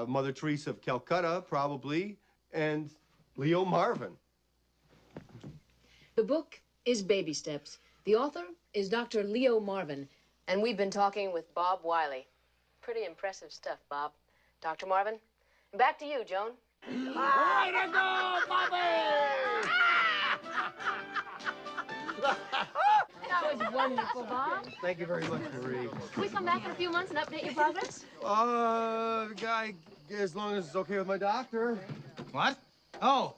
Mother Teresa of Calcutta, probably, and Leo Marvin. The book is Baby Steps. The author is Dr. Leo Marvin, and we've been talking with Bob Wiley. Pretty impressive stuff, Bob. Dr. Marvin, back to you, Joan. Way to go, Bobby! That was wonderful, Bob. Thank you very much, Marie. Can we come back in a few months and update your progress? Guy, as long as it's okay with my doctor. What? Oh,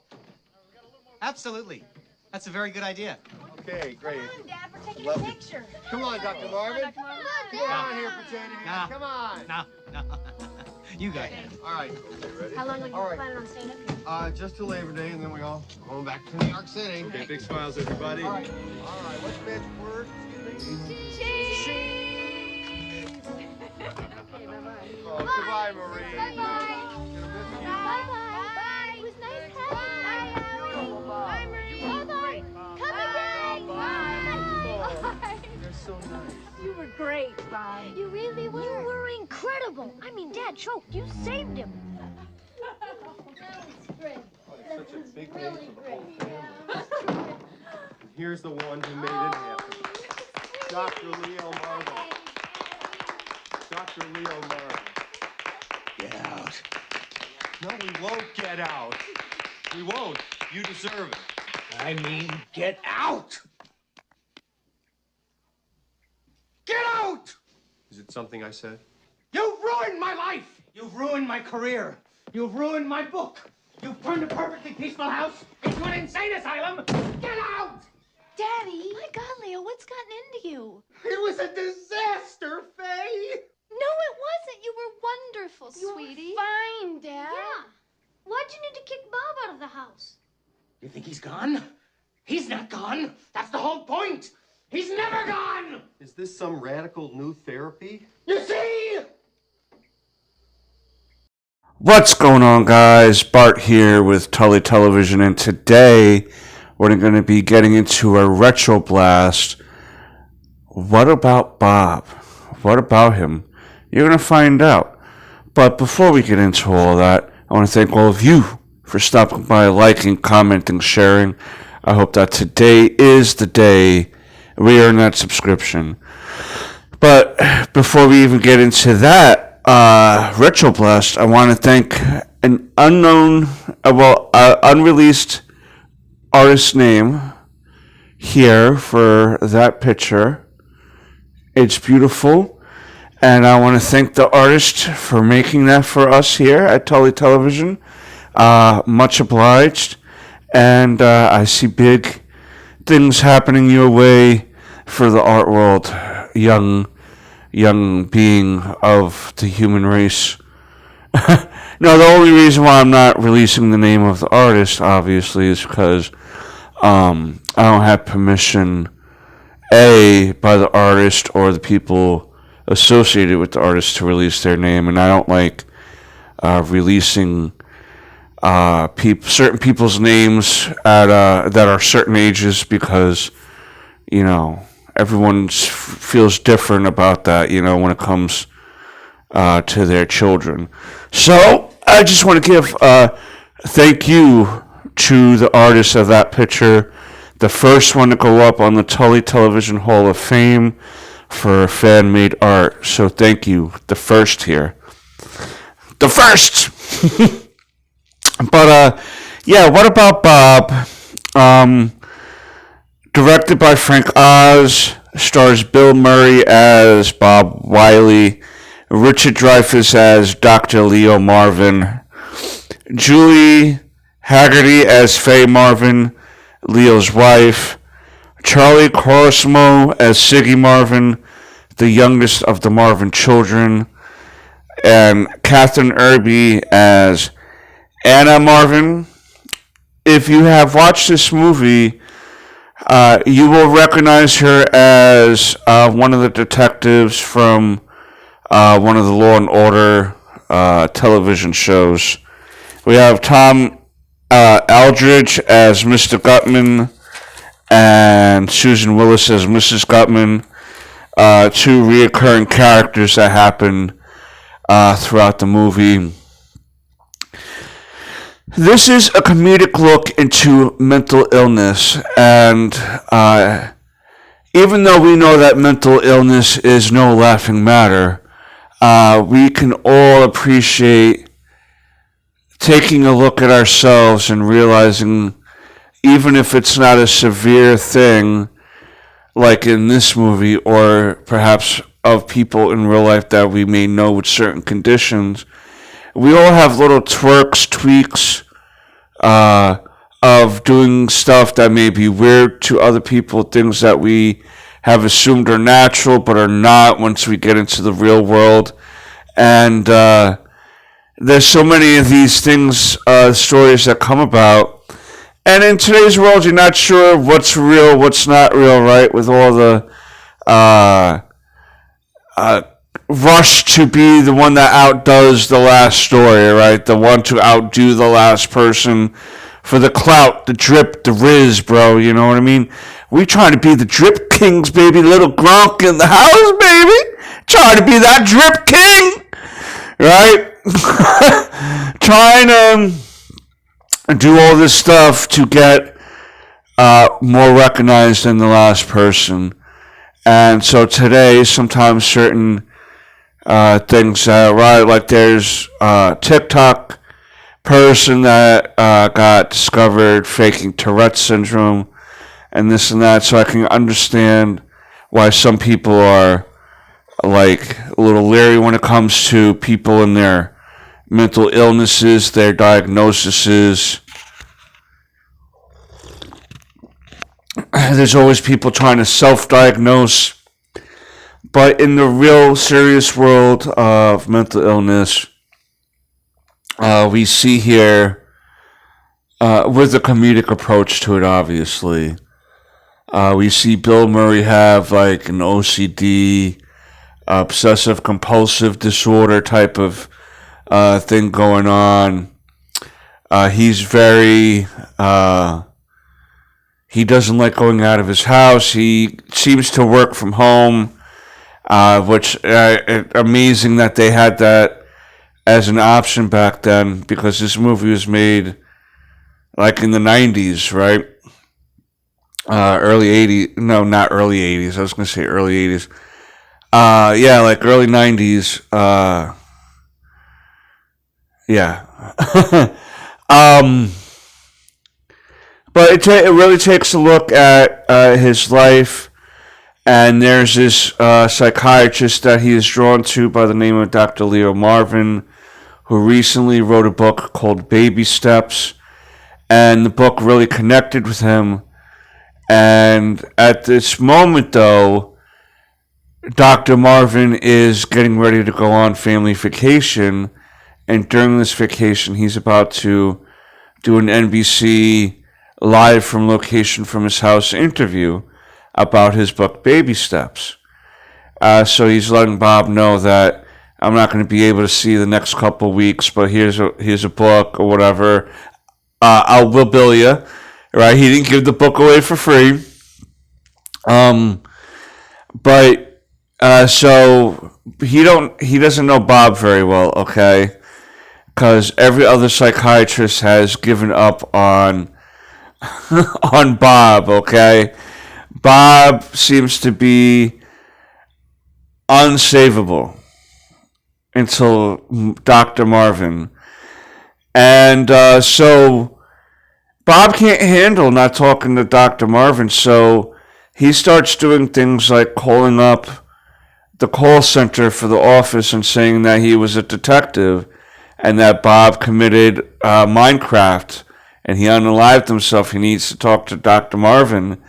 absolutely. That's a very good idea. Okay, great. Come on, Dad, we're taking Love a you. picture. Come on, Dr. Marvin. Come on, Come Dad. on here, potato head. Come on. No. You go ahead. All right. Okay, ready? How long are you All right. planning on staying up here? Just till Labor Day, and then we all going back to New York City. Okay, big smiles, everybody. All right. What's the magic word? Okay, bye-bye. Oh, goodbye, Marie. Bye-bye. Gonna miss you. Bye-bye. It was nice having you. Bye, Marie. Bye-bye. Come again. Bye. You're so nice. You were great, Bob. You really were. You were incredible. I mean, Dad choked. You saved him. Oh, such a big name for the whole family. Here's the one who made it happen. Dr. Leo Marvin. Dr. Leo Marvin. Get out. No, we won't get out. We won't. You deserve it. I mean, get out! Get out! Is it something I said? You've ruined my life! You've ruined my career! You've ruined my book! You've turned a perfectly peaceful house into an insane asylum! Get out! Daddy. My God, Leo, what's gotten into you? It was a disaster, Faye! No, it wasn't. You were wonderful, sweetie. Fine, Dad. Yeah. Why'd you need to kick Bob out of the house? You think he's gone? He's not gone! That's the whole point! He's never gone! Is this some radical new therapy? You see? What's going on, guys? Bart here with Tully Television, and today we're going to be getting into a retro blast. What about Bob? What about him? You're going to find out. But before we get into all that, I want to thank all of you for stopping by, liking, commenting, sharing. I hope that today is the day we earn that subscription. But before we even get into that retro blast, I want to thank an unreleased artist name here for that picture. It's beautiful. And I want to thank the artist for making that for us here at Tully Television. Much obliged. And I see big things happening your way for the art world, young being of the human race. No, the only reason why I'm not releasing the name of the artist, obviously, is because I don't have permission, by the artist or the people associated with the artist to release their name, and I don't like releasing certain people's names at that are certain ages because, everyone feels different about that, when it comes to their children. So I just want to give thank you to the artist of that picture, the first one to go up on the Tully Television Hall of Fame for fan-made art. So thank you, the first here. The first! But, what about Bob? Directed by Frank Oz, stars Bill Murray as Bob Wiley, Richard Dreyfuss as Dr. Leo Marvin, Julie Haggerty as Faye Marvin, Leo's wife, Charlie Cosmo as Siggy Marvin, the youngest of the Marvin children, and Catherine Irby as Anna Marvin. If you have watched this movie, you will recognize her as one of the detectives from one of the Law and Order television shows. We have Tom Aldridge as Mr. Gutman and Susan Willis as Mrs. Gutman, two reoccurring characters that happen throughout the movie. This is a comedic look into mental illness, and even though we know that mental illness is no laughing matter, we can all appreciate taking a look at ourselves and realizing, even if it's not a severe thing, like in this movie, or perhaps of people in real life that we may know with certain conditions, we all have little twerks, tweaks, of doing stuff that may be weird to other people, things that we have assumed are natural but are not once we get into the real world. And there's so many of these things, stories that come about. And in today's world, you're not sure what's real, what's not real, right? With all the rush to be the one that outdoes the last story, right? The one to outdo the last person for the clout, the drip, the riz, bro. You know what I mean? We trying to be the drip kings, baby. Little Gronk in the house, baby. Trying to be that drip king, right? Trying to do all this stuff to get more recognized than the last person. And so today, sometimes certain things, right, like there's a TikTok person that got discovered faking Tourette's syndrome and this and that, so I can understand why some people are like a little leery when it comes to people and their mental illnesses, their diagnoses. There's always people trying to self-diagnose. But in the real serious world of mental illness, we see here, with a comedic approach to it, obviously, we see Bill Murray have like an OCD, obsessive compulsive disorder type of thing going on. He's very... he doesn't like going out of his house. He seems to work from home. Which amazing that they had that as an option back then, because this movie was made like in the 90s, right? Early 80s. No, not early 80s. I was going to say early 80s. Yeah, like early 90s. Yeah. But it really takes a look at his life. And there's this psychiatrist that he is drawn to by the name of Dr. Leo Marvin, who recently wrote a book called Baby Steps. And the book really connected with him. And at this moment, though, Dr. Marvin is getting ready to go on family vacation. And during this vacation, he's about to do an NBC live from location from his house interview about his book, Baby Steps. So he's letting Bob know that I'm not going to be able to see the next couple weeks, but here's a book or whatever. We'll bill you, right? He didn't give the book away for free. So he doesn't know Bob very well, okay? Because every other psychiatrist has given up on on Bob, okay? Bob seems to be unsavable until Dr. Marvin. And so Bob can't handle not talking to Dr. Marvin, so he starts doing things like calling up the call center for the office and saying that he was a detective and that Bob committed Minecraft and he unalived himself. He needs to talk to Dr. Marvin.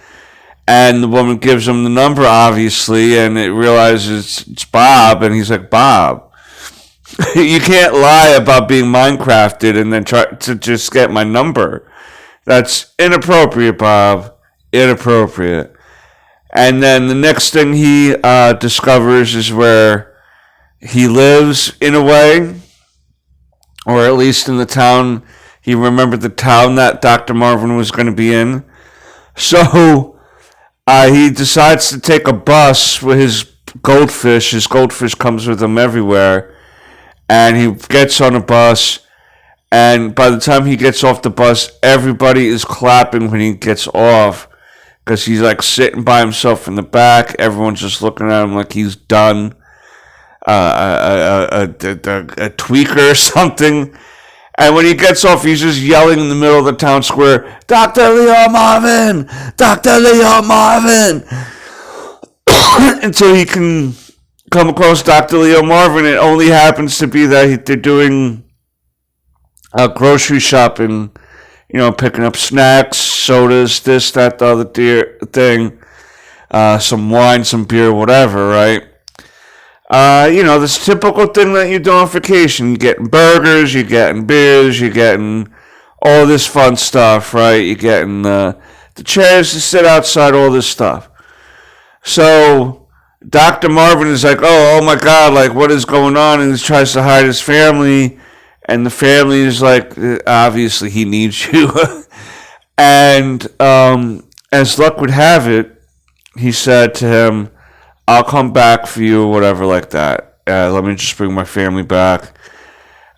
And the woman gives him the number, obviously, and it realizes it's Bob, and he's like, Bob, you can't lie about being Minecrafted and then try to just get my number. That's inappropriate, Bob. Inappropriate. And then the next thing he discovers is where he lives, in a way, or at least in the town. He remembered the town that Dr. Marvin was going to be in. So he decides to take a bus with his goldfish. His goldfish comes with him everywhere. And he gets on a bus And by the time he gets off the bus, everybody is clapping when he gets off because he's like sitting by himself in the back. Everyone's just looking at him like he's done. A tweaker or something. And when he gets off, he's just yelling in the middle of the town square, Dr. Leo Marvin! Dr. Leo Marvin! Until he can come across Dr. Leo Marvin. It only happens to be that they're doing grocery shopping, picking up snacks, sodas, this, that, the other thing, some wine, some beer, whatever, right? This typical thing that you do on vacation. You're getting burgers, you're getting beers, you're getting all this fun stuff, right? You're getting the chairs to sit outside, all this stuff. So Dr. Marvin is like, oh my God, like what is going on? And he tries to hide his family. And the family is like, obviously he needs you. And as luck would have it, he said to him, I'll come back for you or whatever like that. Let me just bring my family back.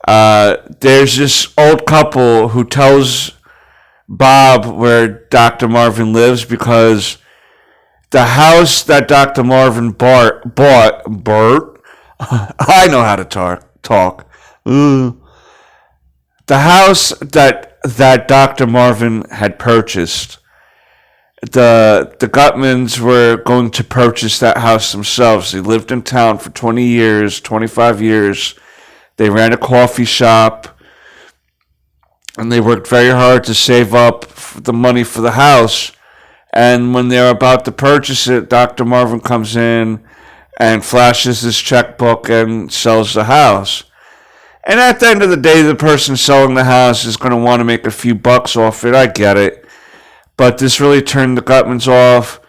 There's this old couple who tells Bob where Dr. Marvin lives because the house that Dr. Marvin bought, I know how to talk. The house that Dr. Marvin had purchased, the Gutmans were going to purchase that house themselves. They lived in town for 20 years, 25 years. They ran a coffee shop, and they worked very hard to save up the money for the house. And when they're about to purchase it, Dr. Marvin comes in and flashes his checkbook and sells the house. And at the end of the day, the person selling the house is going to want to make a few bucks off it. I get it. But this really turned the Gutmans off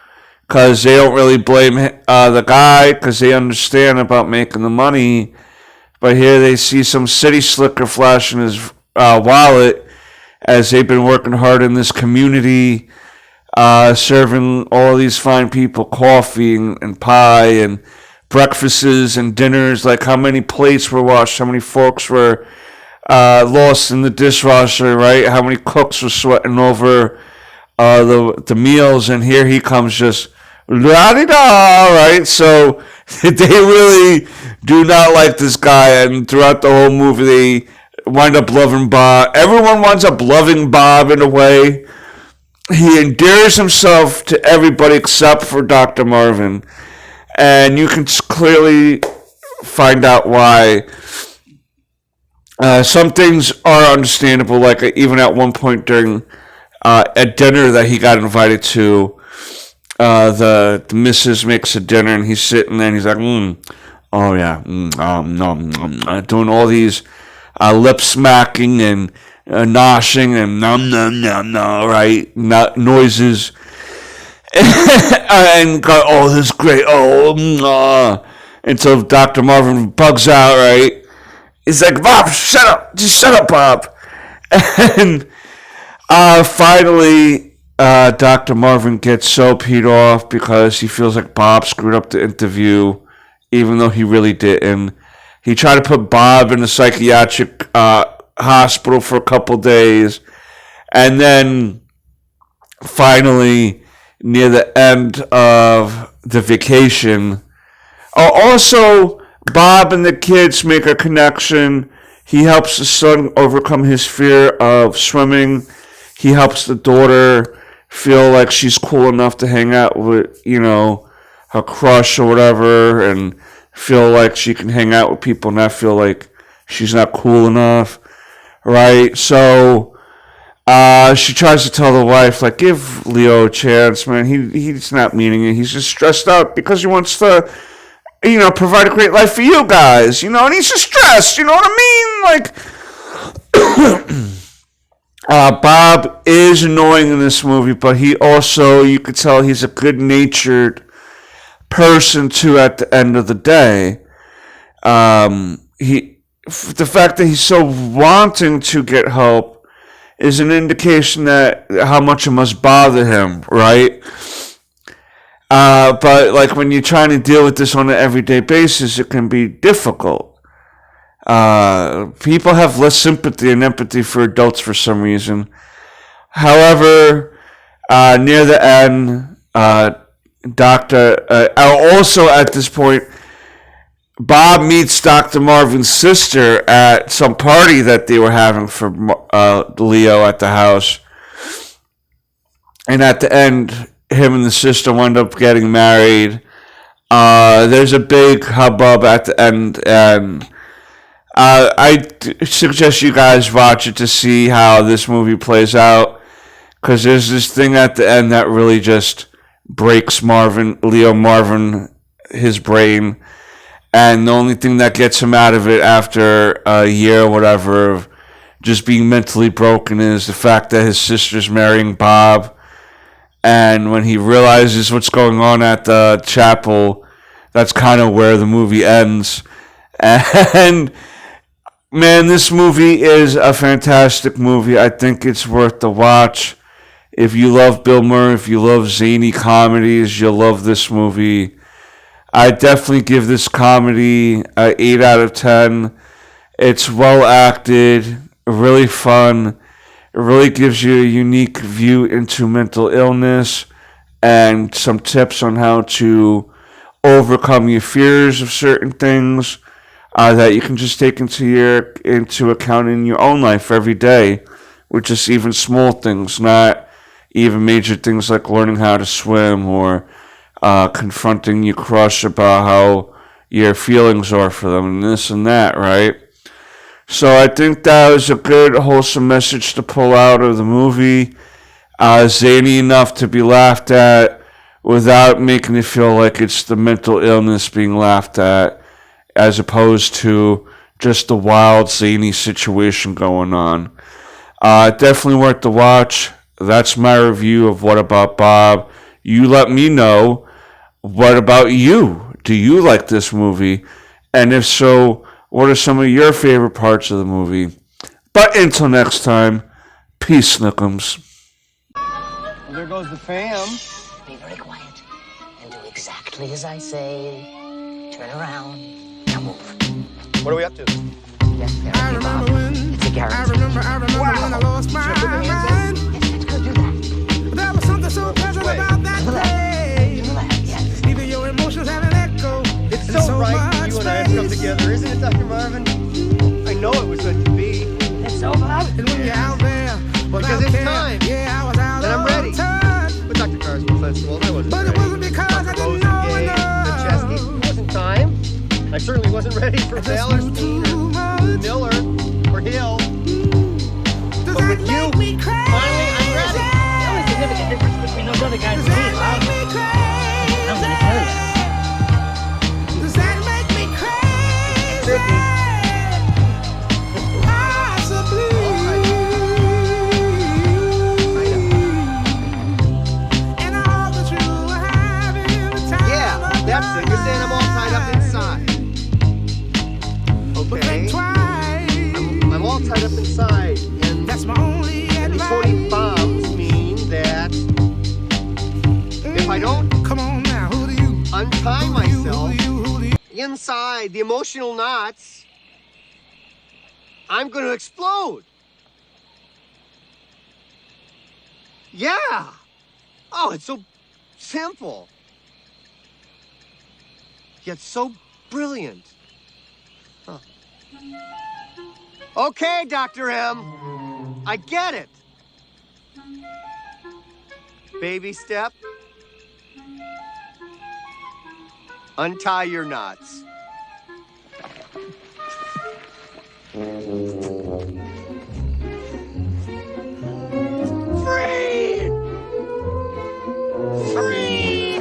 because they don't really blame the guy because they understand about making the money. But here they see some city slicker flashing his wallet as they've been working hard in this community, serving all these fine people coffee and pie and breakfasts and dinners. Like how many plates were washed, how many forks were lost in the dishwasher, right? How many cooks were sweating over the meals, and here he comes just la-di-da, right? So they really do not like this guy, and throughout the whole movie they wind up loving Bob. Everyone winds up loving Bob in a way. He endears himself to everybody except for Dr. Marvin, and you can clearly find out why. Some things are understandable, like even at one point during a dinner that he got invited to, the missus makes a dinner and he's sitting there and he's like, oh yeah, no, doing all these lip smacking and noshing and nom, right, noises, and got all this great, until Dr. Marvin bugs out, right? He's like, Bob, shut up, just shut up, Bob. And finally, Dr. Marvin gets so peed off because he feels like Bob screwed up the interview, even though he really didn't. He tried to put Bob in a psychiatric hospital for a couple days, and then finally, near the end of the vacation, also Bob and the kids make a connection. He helps the son overcome his fear of swimming. He helps the daughter feel like she's cool enough to hang out with, her crush or whatever, and feel like she can hang out with people and not feel like she's not cool enough, right? So she tries to tell the wife, like, give Leo a chance, man. He's not meaning it. He's just stressed out because he wants to, provide a great life for you guys, and he's just stressed, you know what I mean? Like, Bob is annoying in this movie, but he also, you could tell he's a good-natured person too at the end of the day. The fact that he's so wanting to get help is an indication that how much it must bother him, right? But like when you're trying to deal with this on an everyday basis, it can be difficult. People have less sympathy and empathy for adults for some reason. However, near the end, also at this point, Bob meets Dr. Marvin's sister at some party that they were having for Leo at the house. And at the end, him and the sister wind up getting married. There's a big hubbub at the end, and I suggest you guys watch it to see how this movie plays out, because there's this thing at the end that really just breaks Leo Marvin, his brain, and the only thing that gets him out of it after a year or whatever of just being mentally broken is the fact that his sister's marrying Bob. And when he realizes what's going on at the chapel, that's kind of where the movie ends. And, man, this movie is a fantastic movie. I think it's worth the watch. If you love Bill Murray, if you love zany comedies, you'll love this movie. I definitely give this comedy an 8 out of 10. It's well acted, really fun. It really gives you a unique view into mental illness and some tips on how to overcome your fears of certain things that you can just take into account in your own life every day, with just even small things, not even major things like learning how to swim or confronting your crush about how your feelings are for them and this and that, right? So I think that was a good, wholesome message to pull out of the movie. Zany enough to be laughed at without making it feel like it's the mental illness being laughed at, as opposed to just the wild, zany situation going on. Definitely worth the watch. That's my review of What About Bob. You let me know, what about you? Do you like this movie? And if so, what are some of your favorite parts of the movie? But until next time, peace, Snookums. Well, there goes the fam. Be very quiet and do exactly as I say. Turn around. Now move. What are we up to? Yes, therapy, Bob. It's a guarantee. I remember when I lost my mind. Yes, go do that. There was something so pleasant about that day. Relax, yes. Even your emotions have an echo. It's so right that you and I have come together, isn't it, Dr. Marvin? I know it was meant to be. It's so, Bob. And when you're out there, Because it's time. Yeah, I was out And I'm ready. touch. But Dr. Carswell Festival, I wasn't But ready. it wasn't because I didn't know enough. Chesky, it wasn't time. I certainly wasn't ready for I just knew Ballerstein too or much. Miller or Hill. Does But that with you, make me crazy? finally, I'm ready. The only significant difference between those other guys Does and me, that Bob. make me crazy? I'm gonna tell you. Does that make me crazy? Could be. Possibly. And I hope that you are having the time Yeah, of that's it. You're saying I'm all tied up inside. But Okay. think twice. I'm all tied up inside. And That's my only these 40 advice. bombs mean that if I don't Come on now, who do you? untie Who myself do you? inside the emotional knots, I'm going to explode. Yeah. Oh, it's so simple. Yet so brilliant. Huh. Okay, Dr. M. I get it. Baby step. Untie your knots. Free! Free!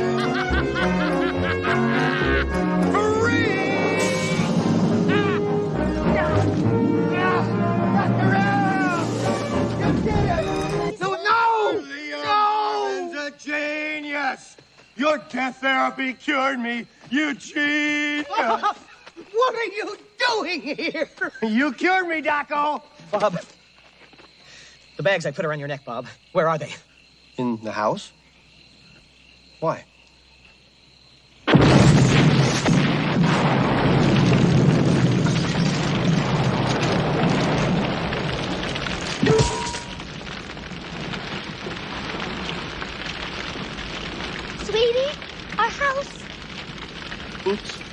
A genius! Your death therapy cured me, you genius! What are you doing here? You cured me, Doco! Bob. The bags I put around your neck, Bob. Where are they? In the house? Why? Sweetie, our house. Oops.